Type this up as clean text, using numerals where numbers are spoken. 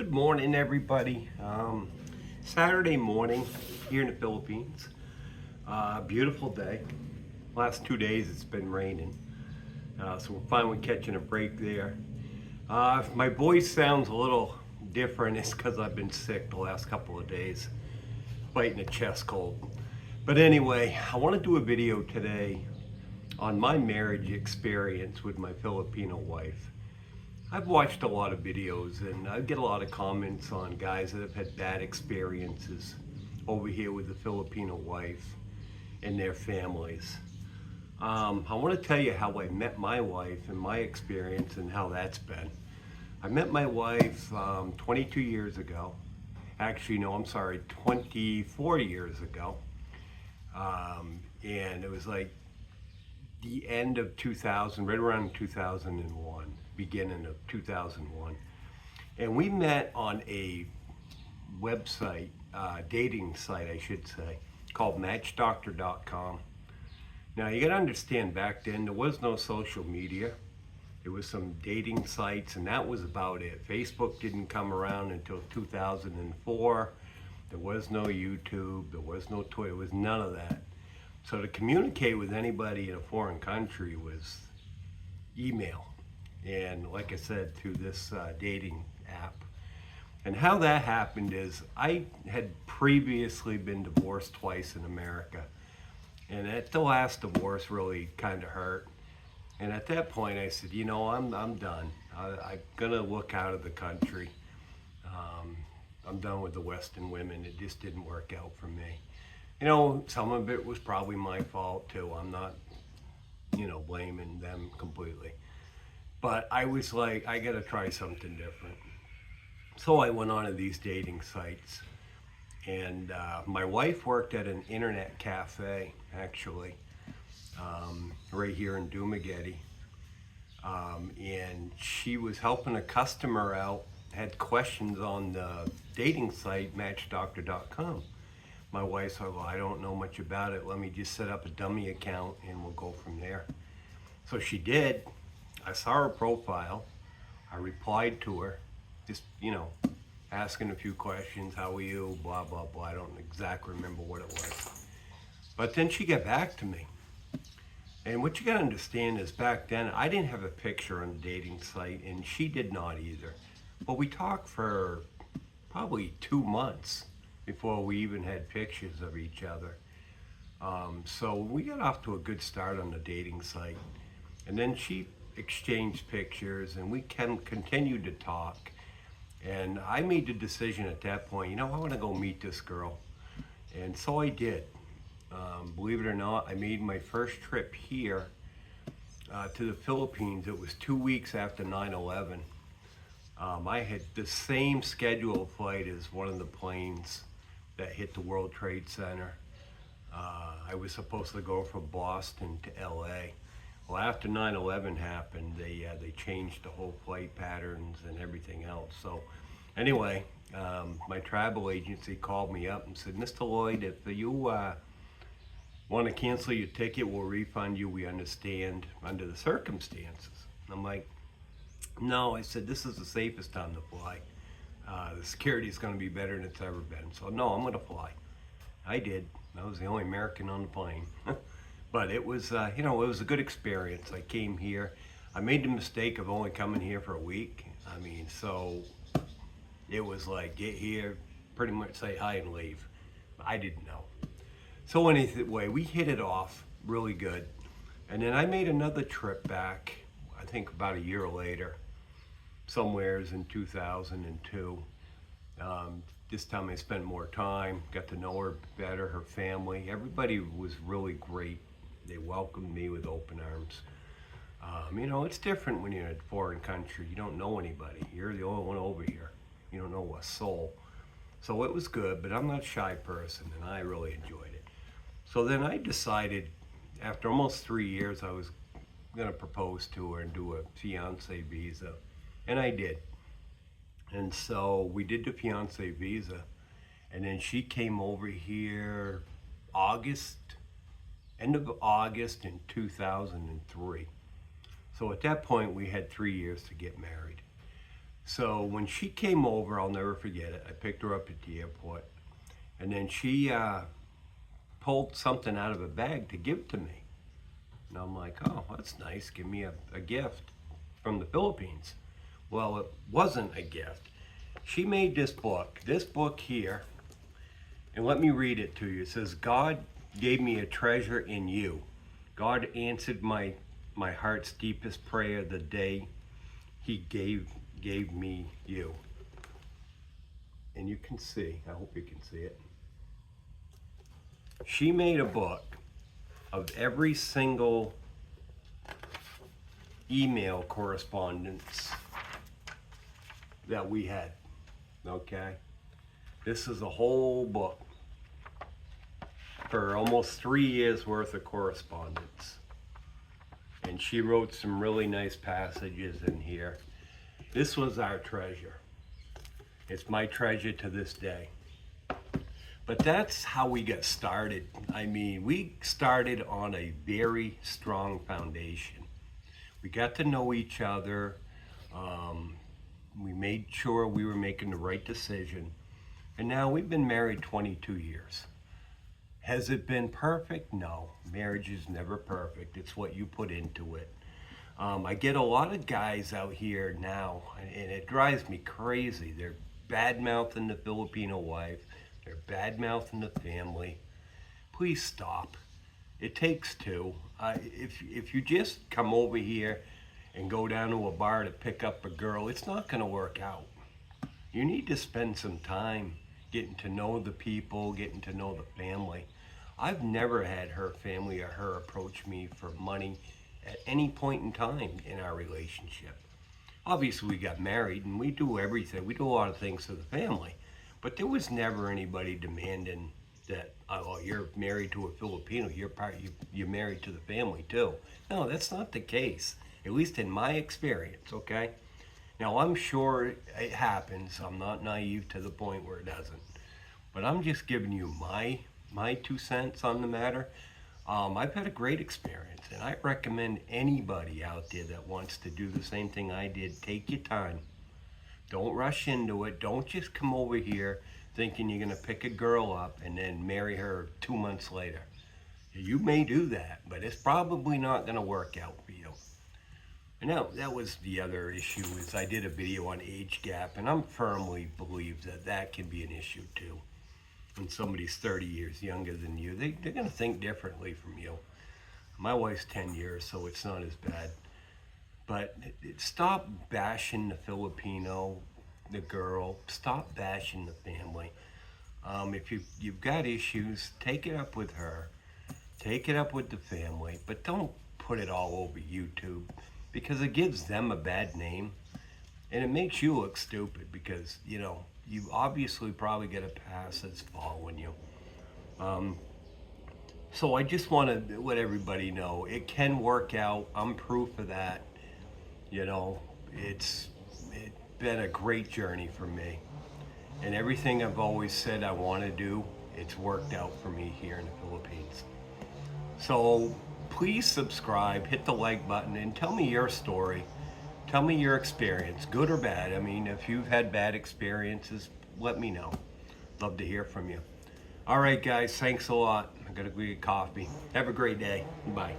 Good morning, everybody. Saturday morning here in the Philippines. Beautiful day. Last 2 days it's been raining, so we're finally catching a break there. If my voice sounds a little different, it's because I've been sick the last couple of days, fighting a chest cold. But anyway, I want to do a video today on my marriage experience with my Filipino wife. I've watched a lot of videos and I get a lot of comments on guys that have had bad experiences over here with the Filipino wife and their families. I want to tell you how I met my wife and my experience and how that's been. I met my wife 22 years ago. Actually, no, I'm sorry, 24 years ago. And it was like the end of 2000, right around 2001, beginning of 2001. And we met on a website, dating site, I should say, called Matchdoctor.com. Now, you gotta understand, back then, there was no social media. There was some dating sites, and that was about it. Facebook didn't come around until 2004. There was no YouTube, there was no Twitter, there was none of that. So to communicate with anybody in a foreign country was email. And like I said, through this dating app. And how that happened is I had previously been divorced twice in America. And at the last divorce really kind of hurt. And at that point I said, you know, I'm done. I'm gonna look out of the country. I'm done with the Western women. It just didn't work out for me. You know, some of it was probably my fault too. I'm not, blaming them completely. But I was like, I gotta try something different. So I went on to these dating sites. And my wife worked at an internet cafe, actually, right here in Dumaguete. And she was helping a customer out, had questions on the dating site, Matchdoctor.com. My wife said, well, I don't know much about it. Let me just set up a dummy account and we'll go from there. So she did. I saw her profile. I replied to her, just, asking a few questions. How are you? Blah, blah, blah. I don't exactly remember what it was. But then she got back to me. And what you gotta understand is back then, I didn't have a picture on the dating site and she did not either. But we talked for probably 2 months before we even had pictures of each other. So we got off to a good start on the dating site. And then she exchanged pictures and we continued to talk. And I made the decision at that point, I want to go meet this girl. And so I did. Believe it or not, I made my first trip here to the Philippines. It was 2 weeks after 9/11. I had the same scheduled flight as one of the planes that hit the World Trade Center. I was supposed to go from Boston to LA. Well, after 9/11 happened, they changed the whole flight patterns and everything else. So anyway, my travel agency called me up and said, Mr. Lloyd, if you want to cancel your ticket, we'll refund you. We understand under the circumstances. And I'm like, no, I said, this is the safest time to fly. The security is going to be better than it's ever been. So no, I'm going to fly. I did. I was the only American on the plane. But it was, it was a good experience. I came here. I made the mistake of only coming here for a week. So it was like, get here, pretty much say hi and leave. I didn't know. So anyway, we hit it off really good. And then I made another trip back, I think about a year later, somewheres in 2002. This time I spent more time, got to know her better, her family. Everybody was really great. They welcomed me with open arms. It's different when you're in a foreign country. You don't know anybody. You're the only one over here. You don't know a soul. So it was good, but I'm not a shy person, and I really enjoyed it. So then I decided, after almost 3 years, I was going to propose to her and do a fiance visa. And I did. And so we did the fiance visa. And then she came over here end of August in 2003. So at that point, we had 3 years to get married. So when she came over, I'll never forget it. I picked her up at the airport, and then she pulled something out of a bag to give to me. And I'm like, oh, that's nice. Give me a gift from the Philippines. Well, it wasn't a gift. She made this book here, and let me read it to you. It says, God gave me a treasure in you. God answered my heart's deepest prayer the day he gave me you. And you can see, I hope you can see it. She made a book of every single email correspondence that we had, okay? This is a whole book for almost 3 years worth of correspondence. And she wrote some really nice passages in here. This was our treasure. It's my treasure to this day. But that's how we got started. I mean, we started on a very strong foundation. We got to know each other. We made sure we were making the right decision. And now we've been married 22 years. Has it been perfect? No. Marriage is never perfect. It's what you put into it. I get a lot of guys out here now, and it drives me crazy. They're bad-mouthing the Filipino wife. They're bad-mouthing the family. Please stop. It takes two. If you just come over here and go down to a bar to pick up a girl, it's not going to work out. You need to spend some time getting to know the people, getting to know the family. I've never had her family or her approach me for money at any point in time in our relationship. Obviously, we got married and we do everything. We do a lot of things for the family. But there was never anybody demanding that, oh, you're married to a Filipino, you're married to the family too. No, that's not the case, at least in my experience, okay? Now, I'm sure it happens. I'm not naive to the point where it doesn't. But I'm just giving you my 2 cents on the matter. I've had a great experience, and I recommend anybody out there that wants to do the same thing I did, take your time. Don't rush into it. Don't just come over here thinking you're going to pick a girl up and then marry her 2 months later. You may do that, but it's probably not going to work out for you. And now, that was the other issue, is I did a video on age gap, and I'm firmly believe that that can be an issue too. When somebody's 30 years younger than you, they're going to think differently from you. My wife's 10 years, so it's not as bad. But stop bashing the Filipino, the girl. Stop bashing the family. If you've got issues, take it up with her. Take it up with the family. But don't put it all over YouTube, because it gives them a bad name. And it makes you look stupid because, you obviously probably get a pass that's following you. So I just want to let everybody know it can work out. I'm proof of that. It's been a great journey for me. And everything I've always said I want to do, it's worked out for me here in the Philippines. So please subscribe, hit the like button, and tell me your story. Tell me your experience, good or bad. I mean, if you've had bad experiences, let me know. Love to hear from you. All right, guys, thanks a lot. I gotta go get coffee. Have a great day. Bye.